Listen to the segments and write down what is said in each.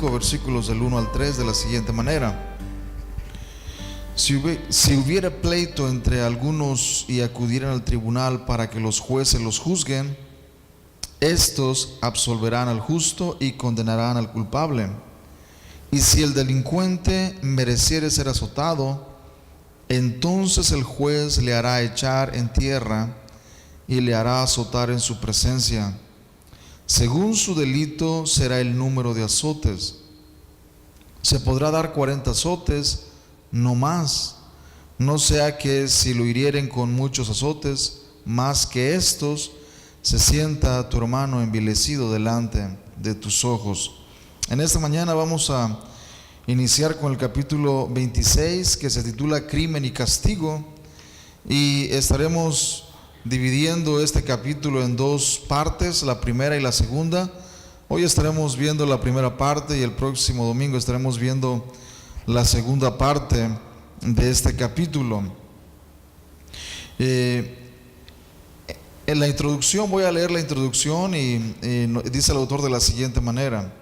5, versículos del 1 al 3, de la siguiente manera: si hubiera pleito entre algunos y acudieran al tribunal para que los jueces los juzguen, estos absolverán al justo y condenarán al culpable. Y si el delincuente mereciere ser azotado, entonces el juez le hará echar en tierra y le hará azotar en su presencia. Según su delito será el número de azotes. Se podrá dar 40 azotes, no más, no sea que si lo hirieren con muchos azotes, más que estos, se sienta tu hermano envilecido delante de tus ojos. En esta mañana vamos a iniciar con el capítulo 26, que se titula Crimen y Castigo, y estaremos dividiendo este capítulo en dos partes, la primera y la segunda. Hoy estaremos viendo la primera parte y el próximo domingo estaremos viendo la segunda parte de este capítulo. En la introducción, voy a leer la introducción y dice el autor de la siguiente manera: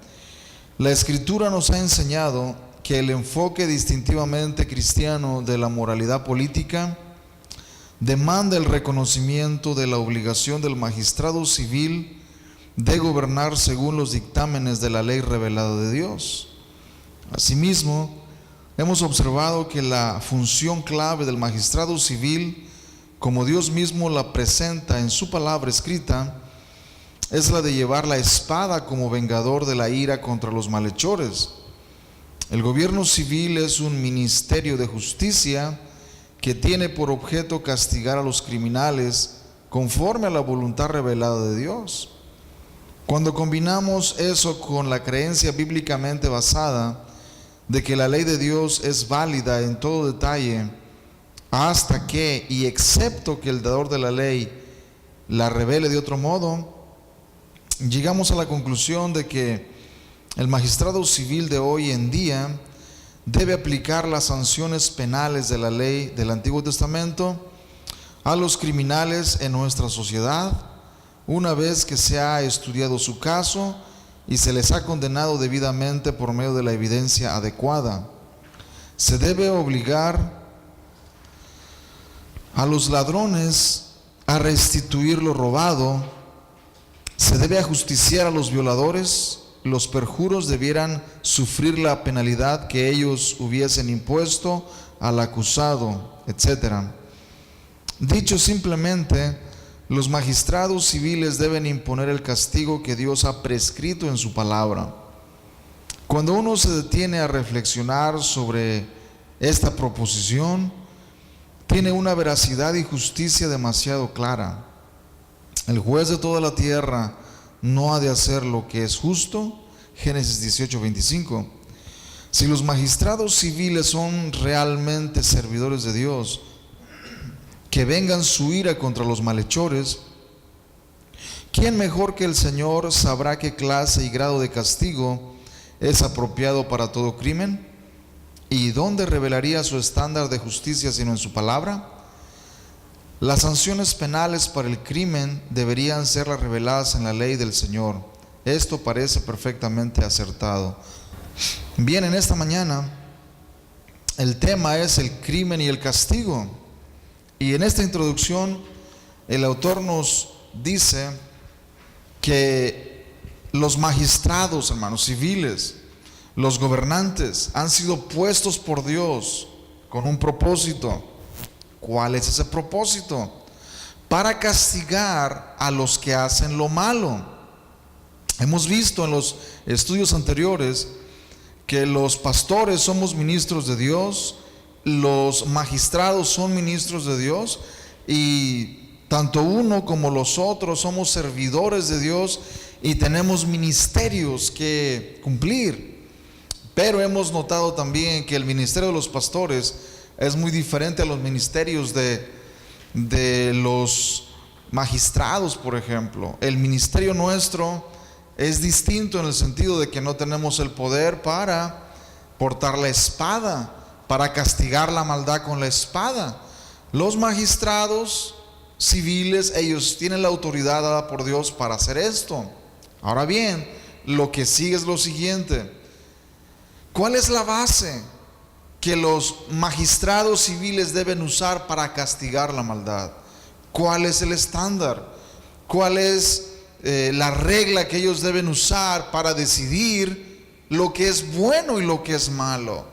la Escritura nos ha enseñado que el enfoque distintivamente cristiano de la moralidad política demanda el reconocimiento de la obligación del magistrado civil de gobernar según los dictámenes de la ley revelada de Dios. Asimismo, hemos observado que la función clave del magistrado civil, como Dios mismo la presenta en su palabra escrita, es la de llevar la espada como vengador de la ira contra los malhechores. El gobierno civil es un ministerio de justicia que tiene por objeto castigar a los criminales conforme a la voluntad revelada de Dios. Cuando combinamos eso con la creencia bíblicamente basada de que la ley de Dios es válida en todo detalle, hasta que y excepto que el dador de la ley la revele de otro modo, llegamos a la conclusión de que el magistrado civil de hoy en día debe aplicar las sanciones penales de la ley del Antiguo Testamento a los criminales en nuestra sociedad, una vez que se ha estudiado su caso y se les ha condenado debidamente por medio de la evidencia adecuada. Se debe obligar a los ladrones a restituir lo robado, se debe ajusticiar a los violadores, los perjuros debieran sufrir la penalidad que ellos hubiesen impuesto al acusado, etc. Dicho simplemente, los magistrados civiles deben imponer el castigo que Dios ha prescrito en su palabra. Cuando uno se detiene a reflexionar sobre esta proposición, tiene una veracidad y justicia demasiado clara. El juez de toda la tierra no ha de hacer lo que es justo. Génesis 18:25. Si los magistrados civiles son realmente servidores de Dios, que vengan su ira contra los malhechores, ¿quién mejor que el Señor sabrá qué clase y grado de castigo es apropiado para todo crimen? ¿Y dónde revelaría su estándar de justicia sino en su palabra? Las sanciones penales para el crimen deberían ser las reveladas en la ley del Señor. Esto parece perfectamente acertado. Bien, en esta mañana el tema es el crimen y el castigo. Y en esta introducción el autor nos dice que los magistrados, hermanos, civiles, los gobernantes han sido puestos por Dios con un propósito. ¿Cuál es ese propósito? Para castigar a los que hacen lo malo. Hemos visto en los estudios anteriores que los pastores somos ministros de Dios, los magistrados son ministros de Dios, y tanto uno como los otros somos servidores de Dios y tenemos ministerios que cumplir. Pero hemos notado también que el ministerio de los pastores es muy diferente a los ministerios de los magistrados, por ejemplo. El ministerio nuestro es distinto en el sentido de que no tenemos el poder para portar la espada, para castigar la maldad con la espada. Los magistrados civiles, ellos tienen la autoridad dada por Dios para hacer esto. Ahora bien, lo que sigue es lo siguiente: ¿Cuál es la base que los magistrados civiles deben usar para castigar la maldad? ¿Cuál es el estándar? ¿Cuál es la regla que ellos deben usar para decidir lo que es bueno y lo que es malo?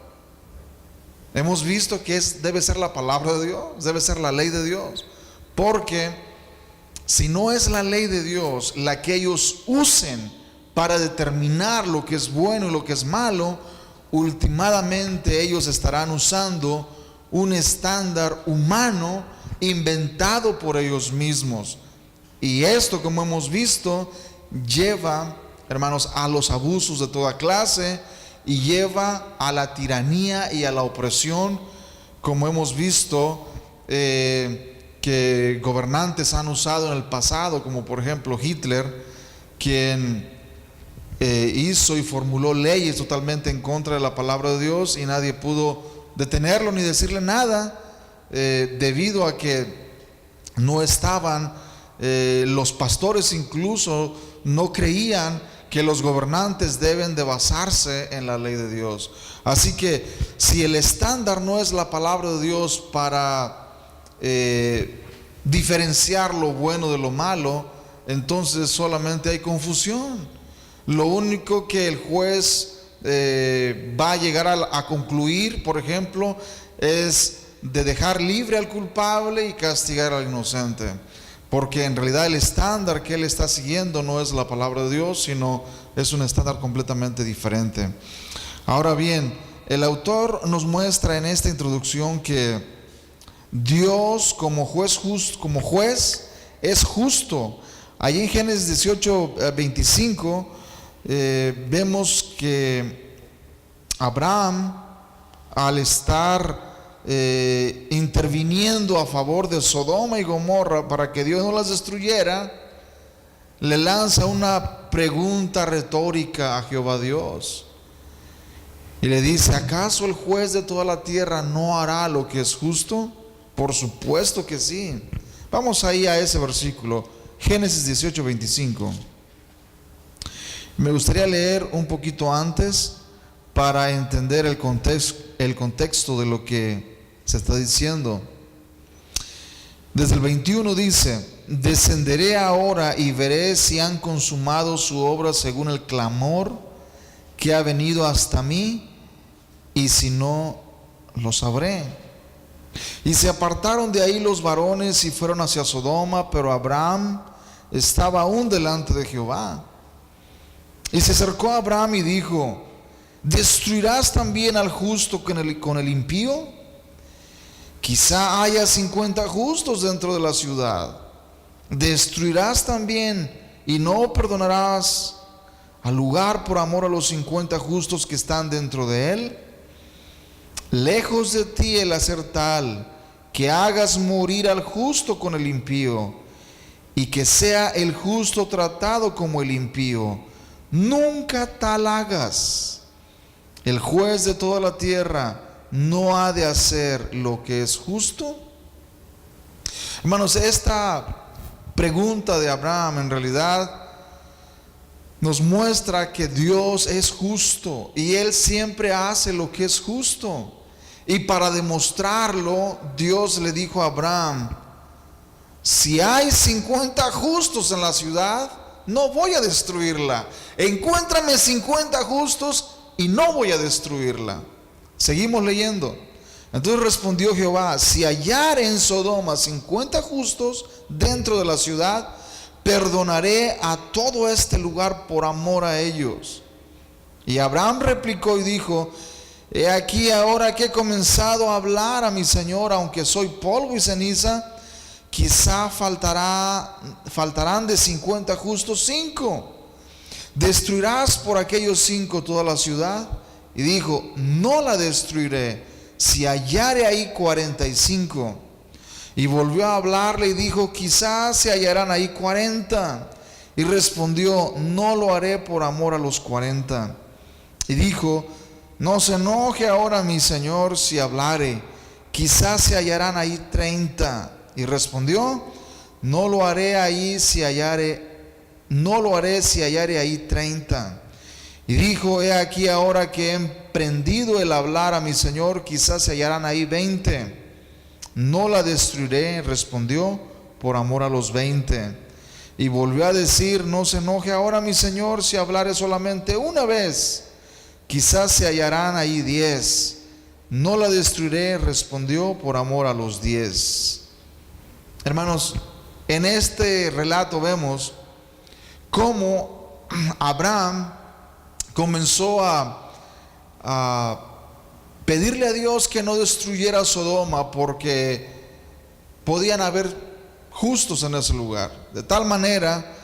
Hemos visto que debe ser la palabra de Dios, debe ser la ley de Dios, porque si no es la ley de Dios la que ellos usen para determinar lo que es bueno y lo que es malo, últimamente ellos estarán usando un estándar humano inventado por ellos mismos. Y esto, como hemos visto, lleva, hermanos, a los abusos de toda clase y lleva a la tiranía y a la opresión, como hemos visto que gobernantes han usado en el pasado, como por ejemplo Hitler, quien hizo y formuló leyes totalmente en contra de la palabra de Dios, y nadie pudo detenerlo ni decirle nada, debido a que no estaban, los pastores incluso no creían que los gobernantes deben de basarse en la ley de Dios. Así que si el estándar no es la palabra de Dios para diferenciar lo bueno de lo malo, entonces solamente hay confusión. Lo único que el juez va a llegar a concluir, por ejemplo, es de dejar libre al culpable y castigar al inocente, porque en realidad el estándar que él está siguiendo no es la palabra de Dios, sino es un estándar completamente diferente. Ahora bien, el autor nos muestra en esta introducción que Dios como juez es justo. Allí en Génesis 18:25 vemos que Abraham, al estar interviniendo a favor de Sodoma y Gomorra para que Dios no las destruyera, le lanza una pregunta retórica a Jehová Dios y le dice: ¿acaso el juez de toda la tierra no hará lo que es justo? Por supuesto que sí. Vamos ahí a ese versículo, Génesis 18:25. Me gustaría leer un poquito antes para entender el contexto de lo que se está diciendo. Desde el 21 dice: descenderé ahora y veré si han consumado su obra según el clamor que ha venido hasta mí, y si no, lo sabré. Y se apartaron de ahí los varones y fueron hacia Sodoma, pero Abraham estaba aún delante de Jehová. Y se acercó a Abraham y dijo: ¿destruirás también al justo con el impío? Quizá haya 50 justos dentro de la ciudad. ¿Destruirás también y no perdonarás al lugar por amor a los 50 justos que están dentro de él? Lejos de ti el hacer tal, que hagas morir al justo con el impío, y que sea el justo tratado como el impío. Nunca tal hagas. El juez de toda la tierra no ha de hacer lo que es justo. Hermanos, esta pregunta de Abraham en realidad nos muestra que Dios es justo y Él siempre hace lo que es justo. Y para demostrarlo, Dios le dijo a Abraham: si hay 50 justos en la ciudad, no voy a destruirla. Encuéntrame 50 justos y no voy a destruirla. Seguimos leyendo. Entonces respondió Jehová: si hallare en Sodoma 50 justos dentro de la ciudad, perdonaré a todo este lugar por amor a ellos. Y Abraham replicó y dijo: he aquí ahora que he comenzado a hablar a mi Señor, aunque soy polvo y ceniza, quizá faltarán de 50 justos 5. ¿Destruirás por aquellos 5 toda la ciudad? Y dijo: no la destruiré, si hallare ahí 45. Y volvió a hablarle y dijo: quizás se hallarán ahí 40. Y respondió: no lo haré por amor a los 40. Y dijo: no se enoje ahora mi Señor si hablare, quizás se hallarán ahí 30. Y respondió: no lo haré si hallare ahí 30. Y dijo: he aquí, ahora que he emprendido el hablar a mi señor, quizás se hallarán ahí 20. No la destruiré, respondió, por amor a los 20. Y volvió a decir: no se enoje ahora mi señor, si hablare solamente una vez, quizás se hallarán ahí 10. No la destruiré, respondió, por amor a los 10. Hermanos, en este relato vemos cómo Abraham comenzó a pedirle a Dios que no destruyera Sodoma, porque podían haber justos en ese lugar. De tal manera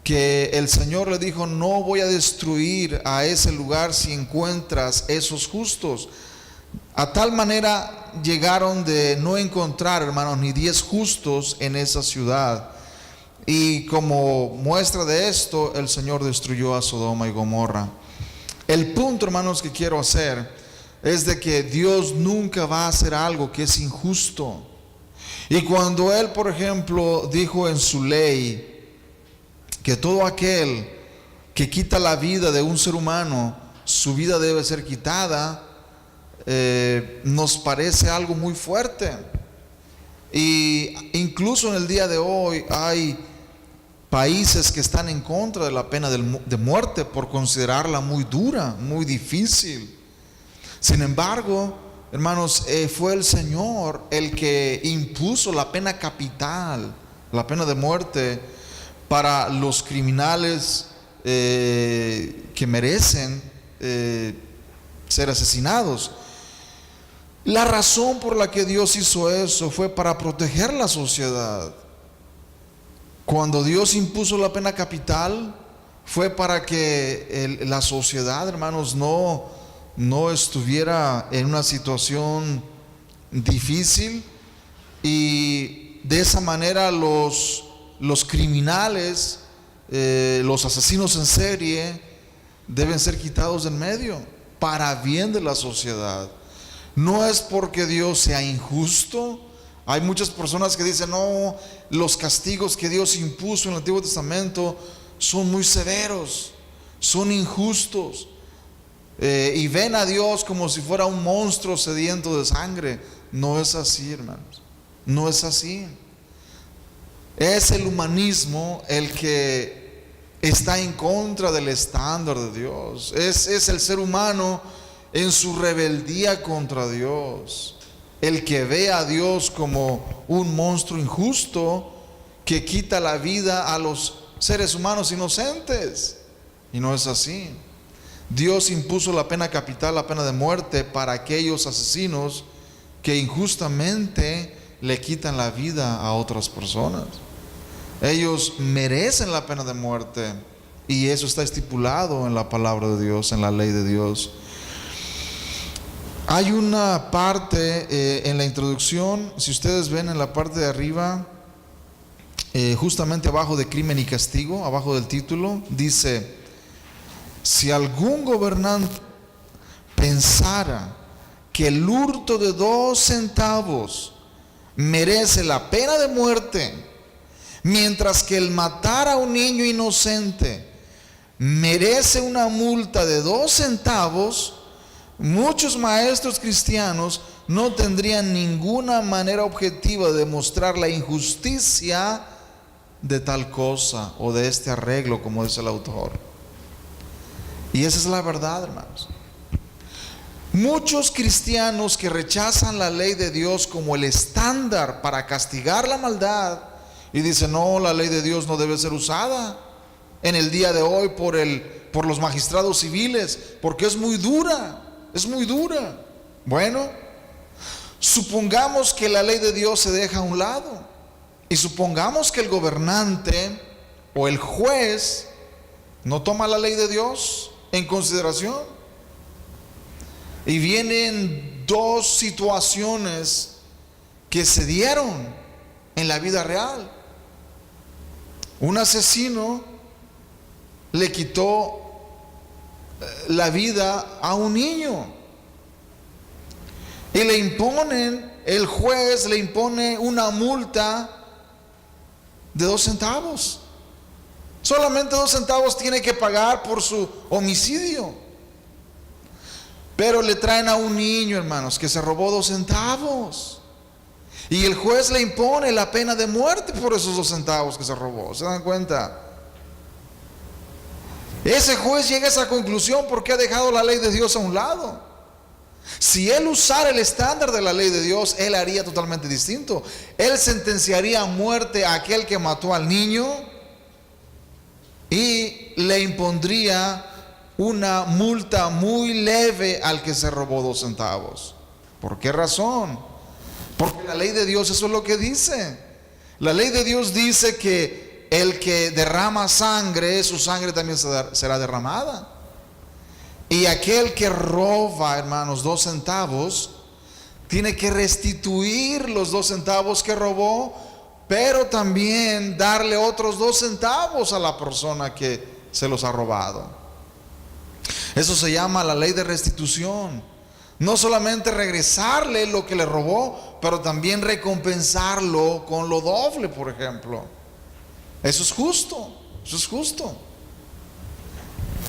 que el Señor le dijo: no voy a destruir a ese lugar si encuentras esos justos. A tal manera llegaron de no encontrar, hermanos, ni 10 justos en esa ciudad. Y como muestra de esto, el Señor destruyó a Sodoma y Gomorra. El punto, hermanos, que quiero hacer es de que Dios nunca va a hacer algo que es injusto. Y cuando Él, por ejemplo, dijo en su ley que todo aquel que quita la vida de un ser humano, su vida debe ser quitada, nos parece algo muy fuerte. Y incluso en el día de hoy hay países que están en contra de la pena de muerte por considerarla muy dura, muy difícil. Sin embargo, hermanos, fue el Señor el que impuso la pena capital, la pena de muerte, para los criminales que merecen ser asesinados. La razón por la que Dios hizo eso fue para proteger la sociedad. Cuando Dios impuso la pena capital, fue para que la sociedad, hermanos, no estuviera en una situación difícil, y de esa manera los criminales, los asesinos en serie, deben ser quitados del medio para bien de la sociedad. No es porque Dios sea injusto. Hay muchas personas que dicen: no, los castigos que Dios impuso en el Antiguo Testamento son muy severos, son injustos, y ven a Dios como si fuera un monstruo sediento de sangre. No es así, hermanos, no es así. Es el humanismo el que está en contra del estándar de Dios. Es el ser humano en su rebeldía contra Dios el que ve a Dios como un monstruo injusto que quita la vida a los seres humanos inocentes. Y no es así. Dios impuso la pena capital, la pena de muerte, para aquellos asesinos que injustamente le quitan la vida a otras personas. Ellos merecen la pena de muerte, y eso está estipulado en la palabra de Dios, en la ley de Dios. Hay una parte en la introducción, si ustedes ven en la parte de arriba, justamente abajo de crimen y castigo, abajo del título, dice: si algún gobernante pensara que el hurto de 2 centavos merece la pena de muerte, mientras que el matar a un niño inocente merece una multa de 2 centavos, muchos maestros cristianos no tendrían ninguna manera objetiva de demostrar la injusticia de tal cosa o de este arreglo, como dice el autor. Y esa es la verdad, hermanos. Muchos cristianos que rechazan la ley de Dios como el estándar para castigar la maldad, y dicen: no, la ley de Dios no debe ser usada en el día de hoy por los magistrados civiles, porque es muy dura. Es muy dura. Bueno, supongamos que la ley de Dios se deja a un lado, y supongamos que el gobernante o el juez no toma la ley de Dios en consideración, y vienen 2 situaciones que se dieron en la vida real. Un asesino le quitó la vida a un niño, y el juez le impone una multa de 2 centavos. solamente 2 centavos tiene que pagar por su homicidio. Pero le traen a un niño, hermanos, que se robó 2 centavos. Y el juez le impone la pena de muerte por esos 2 centavos que se robó. ¿Se dan cuenta? Ese juez llega a esa conclusión porque ha dejado la ley de Dios a un lado. Si él usara el estándar de la ley de Dios, él haría totalmente distinto. Él sentenciaría a muerte a aquel que mató al niño y le impondría una multa muy leve al que se robó 2 centavos. ¿Por qué razón? Porque la ley de Dios eso es lo que dice. La ley de Dios dice que el que derrama sangre, su sangre también será derramada. Y aquel que roba, hermanos, 2 centavos, tiene que restituir los 2 centavos que robó, pero también darle otros 2 centavos a la persona que se los ha robado. Eso se llama la ley de restitución. No solamente regresarle lo que le robó, pero también recompensarlo con lo doble, por ejemplo. Eso es justo, eso es justo.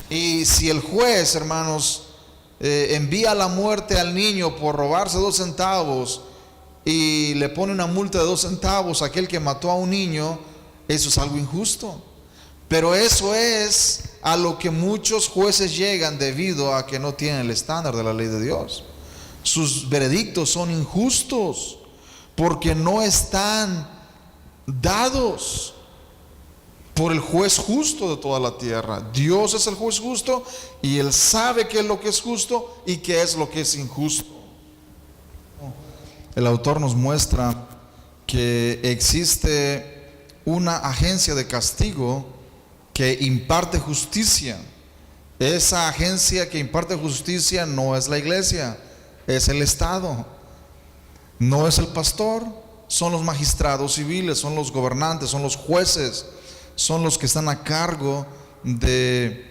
Y si el juez, hermanos, envía a la muerte al niño por robarse 2 centavos y le pone una multa de 2 centavos a aquel que mató a un niño, eso es algo injusto. Pero eso es a lo que muchos jueces llegan debido a que no tienen el estándar de la ley de Dios. Sus veredictos son injustos porque no están dados por el juez justo de toda la tierra. Dios es el juez justo y Él sabe qué es lo que es justo y qué es lo que es injusto. El autor nos muestra que existe una agencia de castigo que imparte justicia. Esa agencia que imparte justicia no es la iglesia, es el Estado. No es el pastor, son los magistrados civiles, son los gobernantes, son los jueces, son los que están a cargo de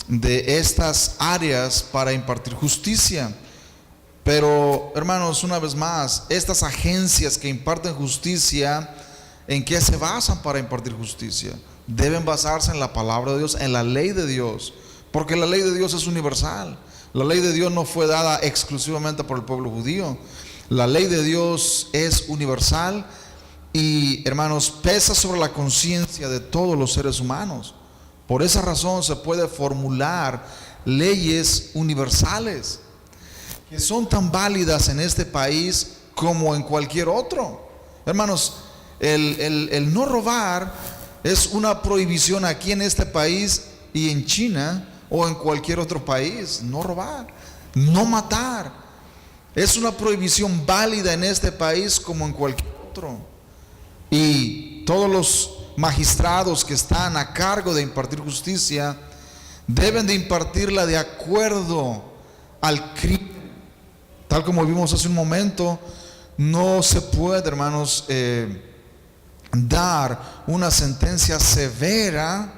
estas áreas para impartir justicia. Pero, hermanos, una vez más, estas agencias que imparten justicia, ¿en qué se basan para impartir justicia? Deben basarse en la palabra de Dios, en la ley de Dios, porque la ley de Dios es universal. La ley de Dios no fue dada exclusivamente por el pueblo judío. La ley de Dios es universal y, hermanos, pesa sobre la conciencia de todos los seres humanos. Por esa razón se puede formular leyes universales que son tan válidas en este país como en cualquier otro. Hermanos, el no robar es una prohibición aquí en este país y en China o en cualquier otro país. No robar, no matar, es una prohibición válida en este país como en cualquier otro. Y todos los magistrados que están a cargo de impartir justicia deben de impartirla de acuerdo al crimen. Tal como vimos hace un momento, no se puede, hermanos, dar una sentencia severa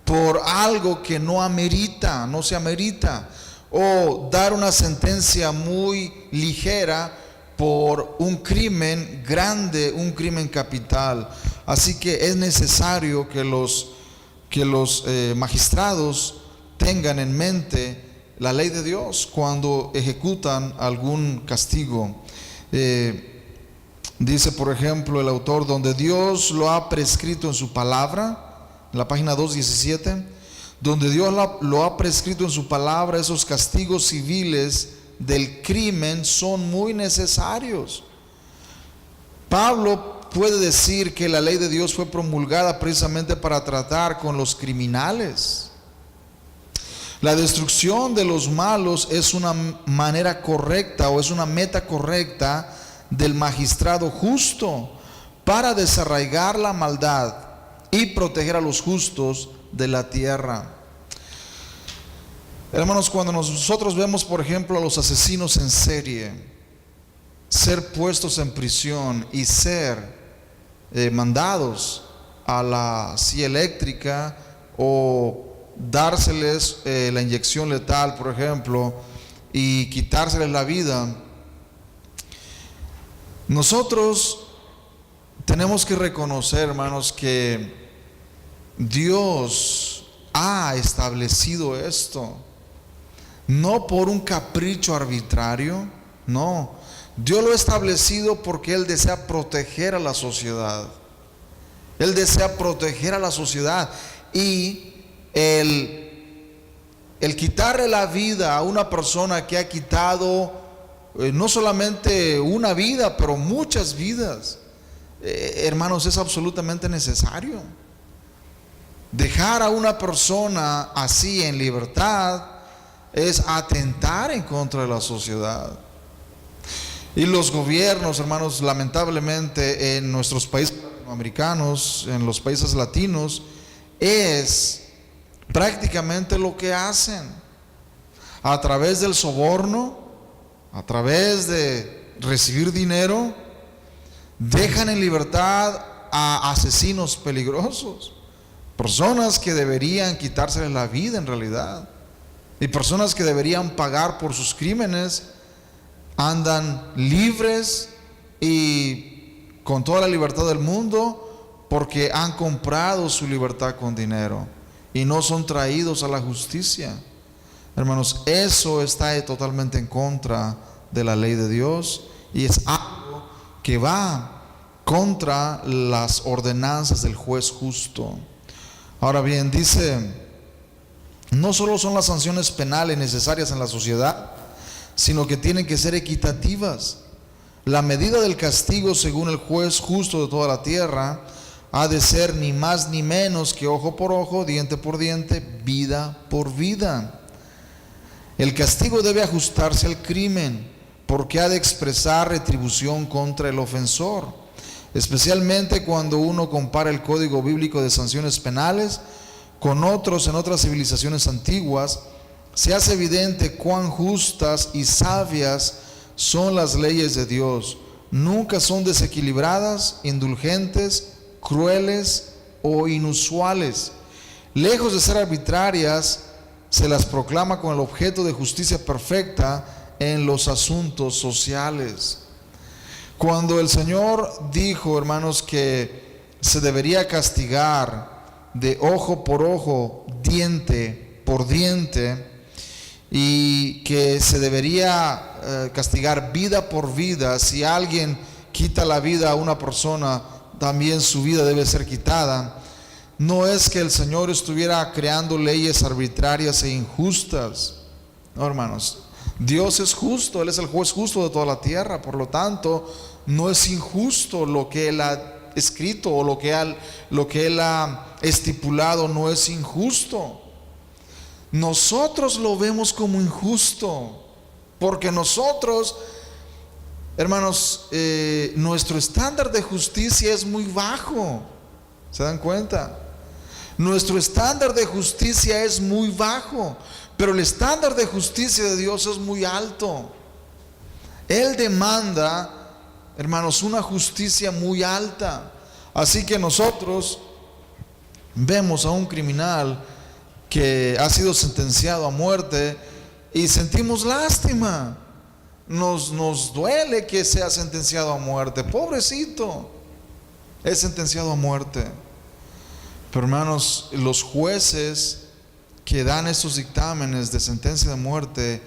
por algo que no amerita, no se amerita, o dar una sentencia muy ligera por un crimen grande, un crimen capital. Así que es necesario que los magistrados tengan en mente la ley de Dios cuando ejecutan algún castigo. Dice, por ejemplo, el autor, donde Dios lo ha prescrito en su palabra, en la página 217, donde Dios lo ha prescrito en su palabra, esos castigos civiles del crimen son muy necesarios. Pablo puede decir que la ley de Dios fue promulgada precisamente para tratar con los criminales. La destrucción de los malos es una manera correcta o es una meta correcta del magistrado justo para desarraigar la maldad y proteger a los justos de la tierra. Hermanos, cuando nosotros vemos, por ejemplo, a los asesinos en serie ser puestos en prisión y ser mandados a la silla eléctrica o dárseles la inyección letal, por ejemplo, y quitárseles la vida, nosotros tenemos que reconocer, hermanos, que Dios ha establecido esto, no por un capricho arbitrario, no. Dios lo ha establecido porque Él desea proteger a la sociedad. Él desea proteger a la sociedad. Y el quitarle la vida a una persona que ha quitado no solamente una vida, pero muchas vidas, hermanos, es absolutamente necesario. Dejar a una persona así en libertad es atentar en contra de la sociedad. Y los gobiernos, hermanos, lamentablemente en nuestros países latinoamericanos, en los países latinos, es prácticamente lo que hacen. A través del soborno, a través de recibir dinero, dejan en libertad a asesinos peligrosos, personas que deberían quitárseles la vida en realidad, y personas que deberían pagar por sus crímenes, andan libres y con toda la libertad del mundo porque han comprado su libertad con dinero y no son traídos a la justicia. Hermanos, eso está totalmente en contra de la ley de Dios y es algo que va contra las ordenanzas del juez justo. Ahora bien, dice, no solo son las sanciones penales necesarias en la sociedad, sino que tienen que ser equitativas. La medida del castigo según el juez justo de toda la tierra ha de ser ni más ni menos que ojo por ojo, diente por diente, vida por vida. El castigo debe ajustarse al crimen, porque ha de expresar retribución contra el ofensor, especialmente cuando uno compara el código bíblico de sanciones penales con otros en otras civilizaciones antiguas. Se hace evidente cuán justas y sabias son las leyes de Dios. Nunca son desequilibradas, indulgentes, crueles o inusuales. Lejos de ser arbitrarias, se las proclama con el objeto de justicia perfecta en los asuntos sociales. Cuando el Señor dijo, hermanos, que se debería castigar de ojo por ojo, diente por diente, y que se debería castigar vida por vida, si alguien quita la vida a una persona, también su vida debe ser quitada. No es que el Señor estuviera creando leyes arbitrarias e injustas, no, hermanos. Dios es justo, Él es el juez justo de toda la tierra, por lo tanto no es injusto lo que Él ha escrito o lo que Él ha estipulado, no es injusto. Nosotros lo vemos como injusto, porque nosotros, hermanos, nuestro estándar de justicia es muy bajo. ¿Se dan cuenta? Nuestro estándar de justicia es muy bajo, pero el estándar de justicia de Dios es muy alto. Él demanda, hermanos, una justicia muy alta. Así que nosotros vemos a un criminal que ha sido sentenciado a muerte y sentimos lástima. Nos duele que sea sentenciado a muerte. Pobrecito, es sentenciado a muerte. Pero, hermanos, los jueces que dan estos dictámenes de sentencia de muerte,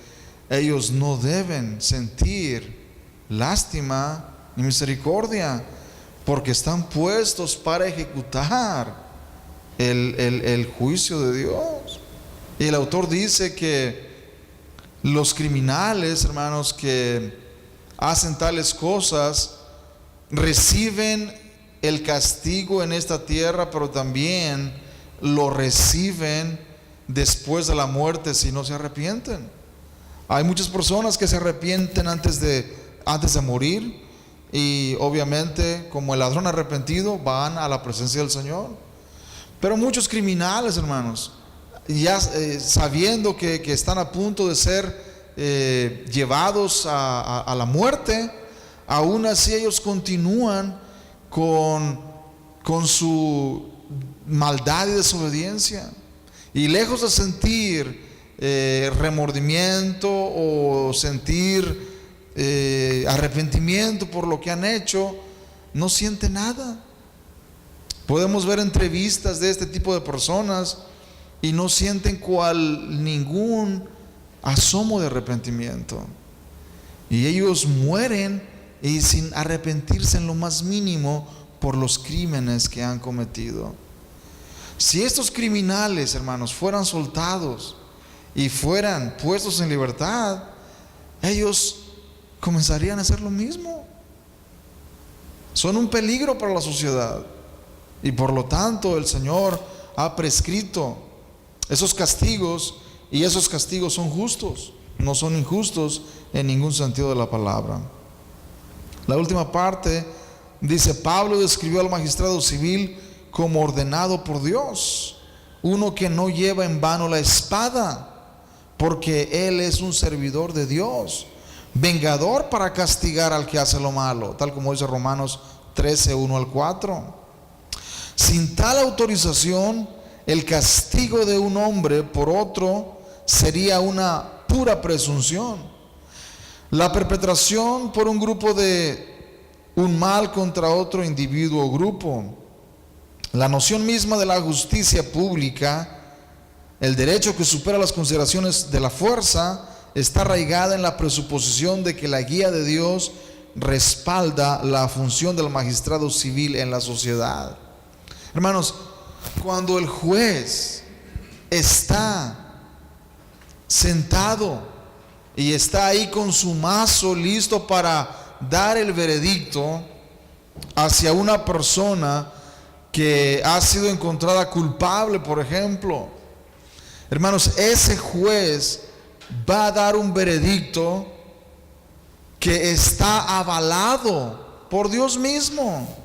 ellos no deben sentir lástima ni misericordia, porque están puestos para ejecutar el juicio de Dios. Y el autor dice que los criminales, hermanos, que hacen tales cosas reciben el castigo en esta tierra, pero también lo reciben después de la muerte si no se arrepienten. Hay muchas personas que se arrepienten antes de morir, y obviamente, como el ladrón arrepentido, van a la presencia del Señor. Pero muchos criminales, hermanos, ya sabiendo que están a punto de ser llevados a la muerte, aún así ellos continúan con su maldad y desobediencia, y lejos de sentir remordimiento o sentir arrepentimiento por lo que han hecho, no sienten nada. Podemos ver entrevistas de este tipo de personas y no sienten ningún asomo de arrepentimiento. Y ellos mueren y sin arrepentirse en lo más mínimo por los crímenes que han cometido. Si estos criminales, hermanos, fueran soltados y fueran puestos en libertad, ellos comenzarían a hacer lo mismo. Son un peligro para la sociedad y por lo tanto el Señor ha prescrito esos castigos, y esos castigos son justos, no son injustos en ningún sentido de la palabra. La última parte dice: Pablo describió al magistrado civil como ordenado por Dios, uno que no lleva en vano la espada, porque él es un servidor de Dios, vengador para castigar al que hace lo malo, tal como dice Romanos 13, 1 al 4. Sin tal autorización, el castigo de un hombre por otro sería una pura presunción. La perpetración por un grupo de un mal contra otro individuo o grupo. La noción misma de la justicia pública, el derecho que supera las consideraciones de la fuerza, está arraigada en la presuposición de que la guía de Dios respalda la función del magistrado civil en la sociedad. Hermanos, cuando el juez está sentado y está ahí con su mazo listo para dar el veredicto hacia una persona que ha sido encontrada culpable, por ejemplo, hermanos, ese juez va a dar un veredicto que está avalado por Dios mismo.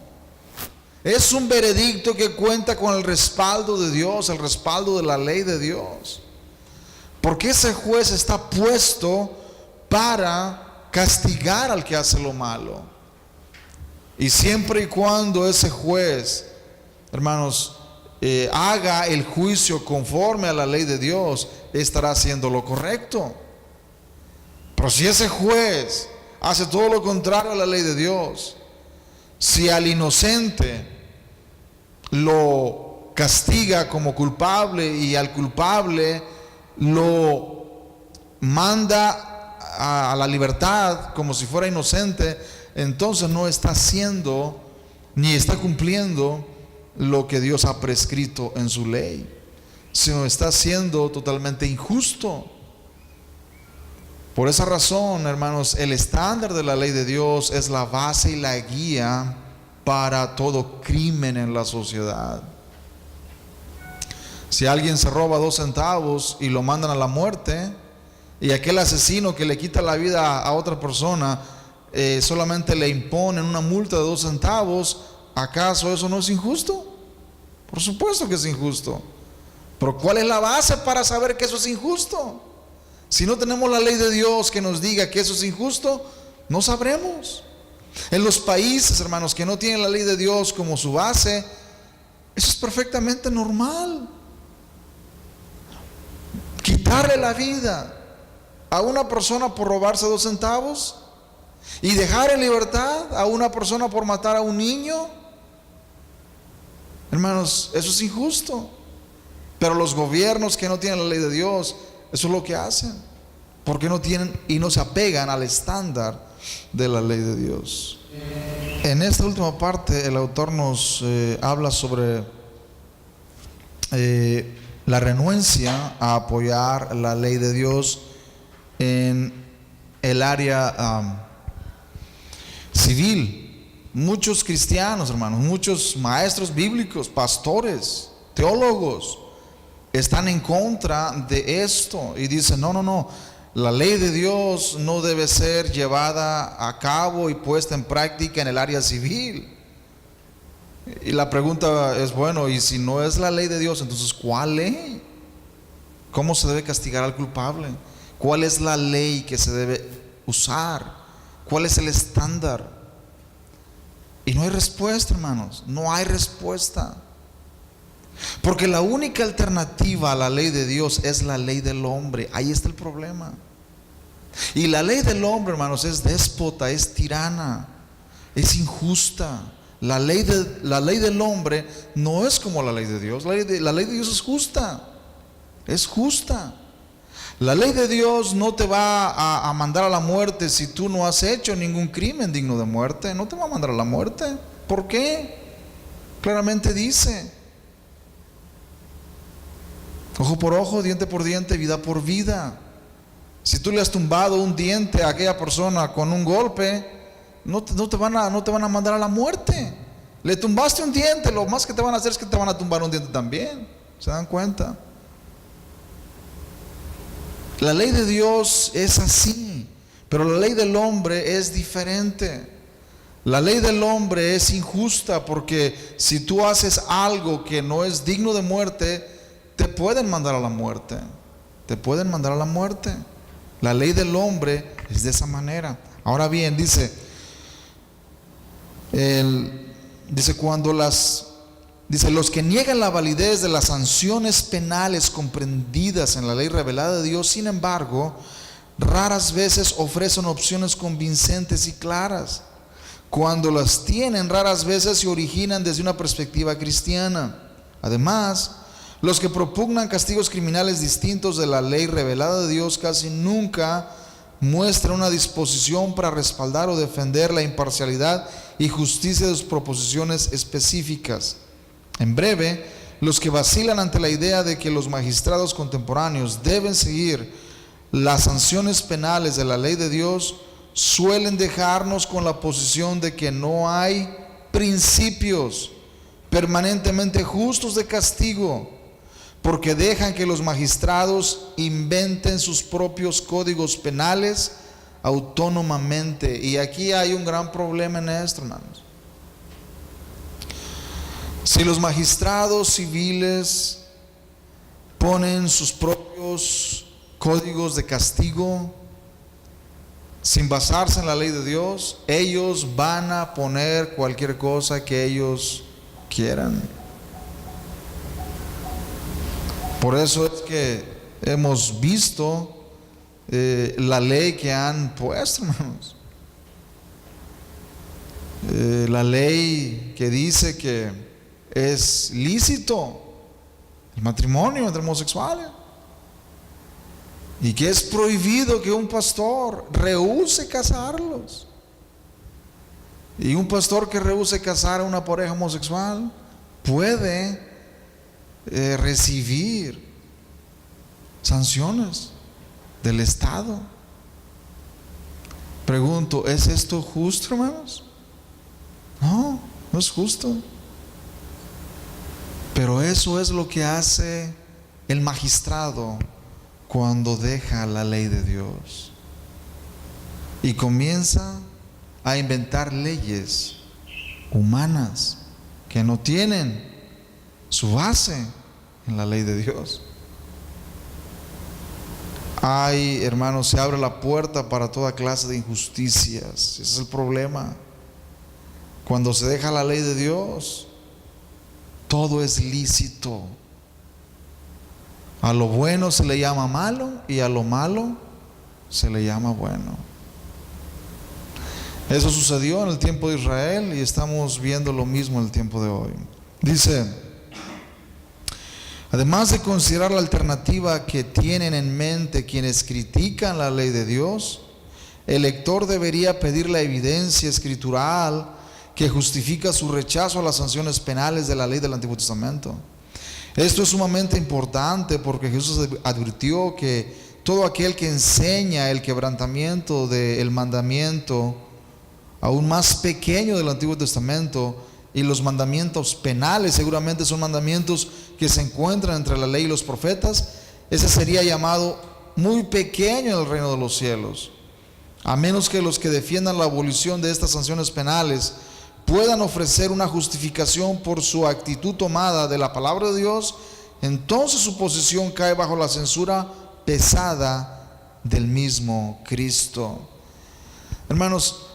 Es un veredicto que cuenta con el respaldo de Dios, el respaldo de la ley de Dios. Porque ese juez está puesto para castigar al que hace lo malo. Y siempre y cuando ese juez, hermanos, haga el juicio conforme a la ley de Dios, estará haciendo lo correcto. Pero si ese juez hace todo lo contrario a la ley de Dios, si al inocente lo castiga como culpable y al culpable lo manda a la libertad como si fuera inocente, entonces no está haciendo ni está cumpliendo lo que Dios ha prescrito en su ley, sino está siendo totalmente injusto. Por esa razón, hermanos, el estándar de la ley de Dios es la base y la guía para todo crimen en la sociedad. Si alguien se roba 2 centavos y lo mandan a la muerte, y aquel asesino que le quita la vida a otra persona solamente le imponen una multa de 2 centavos, ¿acaso eso no es injusto? Por supuesto que es injusto. Pero ¿cuál es la base para saber que eso es injusto? Si no tenemos la ley de Dios que nos diga que eso es injusto, no sabremos. En los países, hermanos, que no tienen la ley de Dios como su base, eso es perfectamente normal. Quitarle la vida a una persona por robarse 2 centavos y dejar en libertad a una persona por matar a un niño, hermanos, eso es injusto. Pero los gobiernos que no tienen la ley de Dios, eso es lo que hacen, porque no tienen y no se apegan al estándar de la ley de Dios. En esta última parte el autor nos habla sobre la renuencia a apoyar la ley de Dios en el área civil. Muchos cristianos, hermanos, muchos maestros bíblicos, pastores, teólogos, están en contra de esto y dicen: no, la ley de Dios no debe ser llevada a cabo y puesta en práctica en el área civil. Y la pregunta es: bueno, y si no es la ley de Dios, entonces ¿cuál ley? ¿Cómo se debe castigar al culpable? ¿Cuál es la ley que se debe usar? ¿Cuál es el estándar? Y no hay respuesta, hermanos, no hay respuesta. Porque la única alternativa a la ley de Dios es la ley del hombre. Ahí está el problema. Y la ley del hombre, hermanos, es déspota, es tirana, es injusta. La ley del hombre no es como la ley de Dios. La ley de Dios es justa. Es justa. La ley de Dios no te va a mandar a la muerte si tú no has hecho ningún crimen digno de muerte. No te va a mandar a la muerte. ¿Por qué? Claramente dice: ojo por ojo, diente por diente, vida por vida. Si tú le has tumbado un diente a aquella persona con un golpe, no te van a mandar a la muerte. Le tumbaste un diente, lo más que te van a hacer es que te van a tumbar un diente también. ¿Se dan cuenta? La ley de Dios es así, pero la ley del hombre es diferente. La ley del hombre es injusta porque si tú haces algo que no es digno de muerte, te pueden mandar a la muerte. Te pueden mandar a la muerte. La ley del hombre es de esa manera. Ahora bien, dice los que niegan la validez de las sanciones penales comprendidas en la ley revelada de Dios, sin embargo, raras veces ofrecen opciones convincentes y claras. Cuando las tienen, raras veces se originan desde una perspectiva cristiana. Además, los que propugnan castigos criminales distintos de la ley revelada de Dios casi nunca muestran una disposición para respaldar o defender la imparcialidad y justicia de sus proposiciones específicas. En breve, los que vacilan ante la idea de que los magistrados contemporáneos deben seguir las sanciones penales de la ley de Dios suelen dejarnos con la posición de que no hay principios permanentemente justos de castigo, porque dejan que los magistrados inventen sus propios códigos penales autónomamente. Y aquí hay un gran problema en esto, hermanos. Si los magistrados civiles ponen sus propios códigos de castigo sin basarse en la ley de Dios, ellos van a poner cualquier cosa que ellos quieran. Por eso es que hemos visto la ley que han puesto, hermanos. La ley que dice que es lícito el matrimonio entre homosexuales y que es prohibido que un pastor rehúse casarlos. Y un pastor que rehúse casar a una pareja homosexual puede recibir sanciones del Estado. Pregunto, ¿es esto justo, hermanos? No, no es justo. Pero eso es lo que hace el magistrado cuando deja la ley de Dios y comienza a inventar leyes humanas que no tienen su base en la ley de Dios. Ay, hermanos, se abre la puerta para toda clase de injusticias. Ese es el problema. Cuando se deja la ley de Dios, todo es lícito. A lo bueno se le llama malo y a lo malo se le llama bueno. Eso sucedió en el tiempo de Israel y estamos viendo lo mismo en el tiempo de hoy. Dice: además de considerar la alternativa que tienen en mente quienes critican la ley de Dios, el lector debería pedir la evidencia escritural que justifica su rechazo a las sanciones penales de la ley del Antiguo Testamento. Esto es sumamente importante porque Jesús advirtió que todo aquel que enseña el quebrantamiento del mandamiento aún más pequeño del Antiguo Testamento, y los mandamientos penales seguramente son mandamientos que se encuentran entre la ley y los profetas, ese sería llamado muy pequeño en el reino de los cielos. A menos que los que defiendan la abolición de estas sanciones penales puedan ofrecer una justificación por su actitud tomada de la palabra de Dios, entonces su posición cae bajo la censura pesada del mismo Cristo. Hermanos,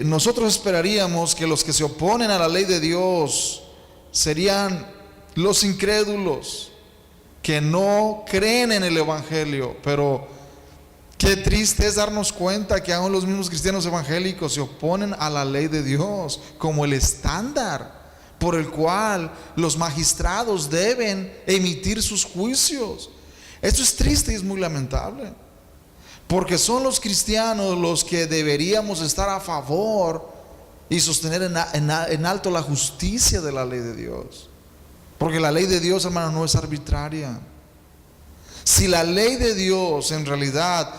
nosotros esperaríamos que los que se oponen a la ley de Dios serían los incrédulos que no creen en el Evangelio, pero Qué triste es darnos cuenta que aún los mismos cristianos evangélicos se oponen a la ley de Dios como el estándar por el cual los magistrados deben emitir sus juicios. Esto es triste y es muy lamentable, porque son los cristianos los que deberíamos estar a favor y sostener en alto la justicia de la ley de Dios. Porque la ley de Dios, hermano, no es arbitraria. Si la ley de Dios en realidad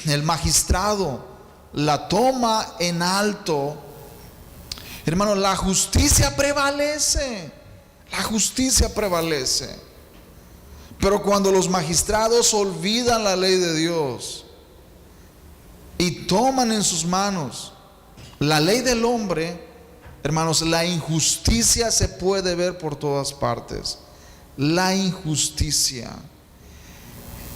el magistrado la toma en alto, hermano, la justicia prevalece. La justicia prevalece. Pero cuando los magistrados olvidan la ley de Dios y toman en sus manos la ley del hombre, hermanos, la injusticia se puede ver por todas partes. La injusticia.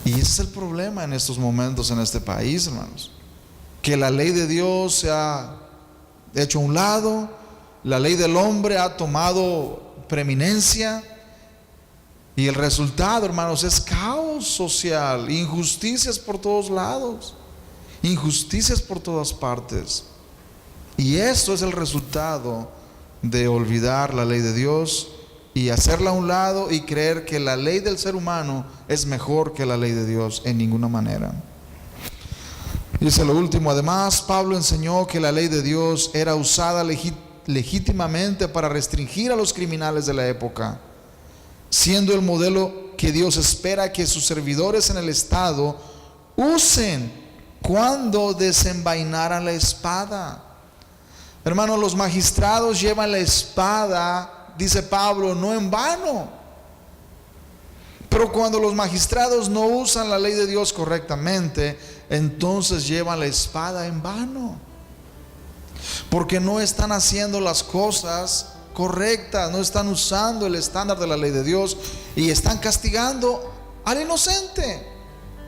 Y ese es el problema en estos momentos en este país, hermanos. Que la ley de Dios se ha hecho a un lado, la ley del hombre ha tomado preeminencia, y el resultado, hermanos, es caos social, injusticias por todos lados, injusticias por todas partes. Y esto es el resultado de olvidar la ley de Dios y hacerla a un lado y creer que la ley del ser humano es mejor que la ley de Dios en ninguna manera. Dice lo último: además, Pablo enseñó que la ley de Dios era usada legítimamente para restringir a los criminales de la época, siendo el modelo que Dios espera que sus servidores en el Estado usen cuando desenvainaran la espada. Hermanos, los magistrados llevan la espada, dice Pablo, no en vano. Pero cuando los magistrados no usan la ley de Dios correctamente, entonces llevan la espada en vano, porque no están haciendo las cosas correctas, no están usando el estándar de la ley de Dios y están castigando al inocente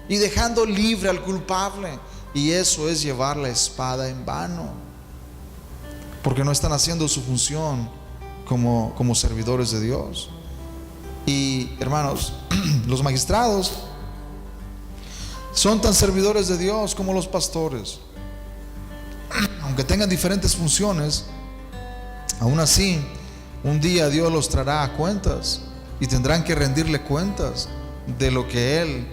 y dejando libre al culpable. Y eso es llevar la espada en vano, porque no están haciendo su función como servidores de Dios. Y hermanos, los magistrados son tan servidores de Dios como los pastores. Aunque tengan diferentes funciones, aún así un día Dios los traerá a cuentas y tendrán que rendirle cuentas de lo que Él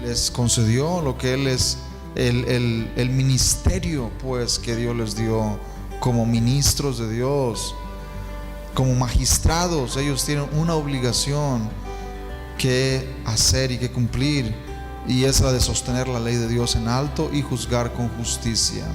les concedió, lo que Él les, el ministerio pues que Dios les dio como ministros de Dios, como magistrados. Ellos tienen una obligación que hacer y que cumplir, y es la de sostener la ley de Dios en alto y juzgar con justicia.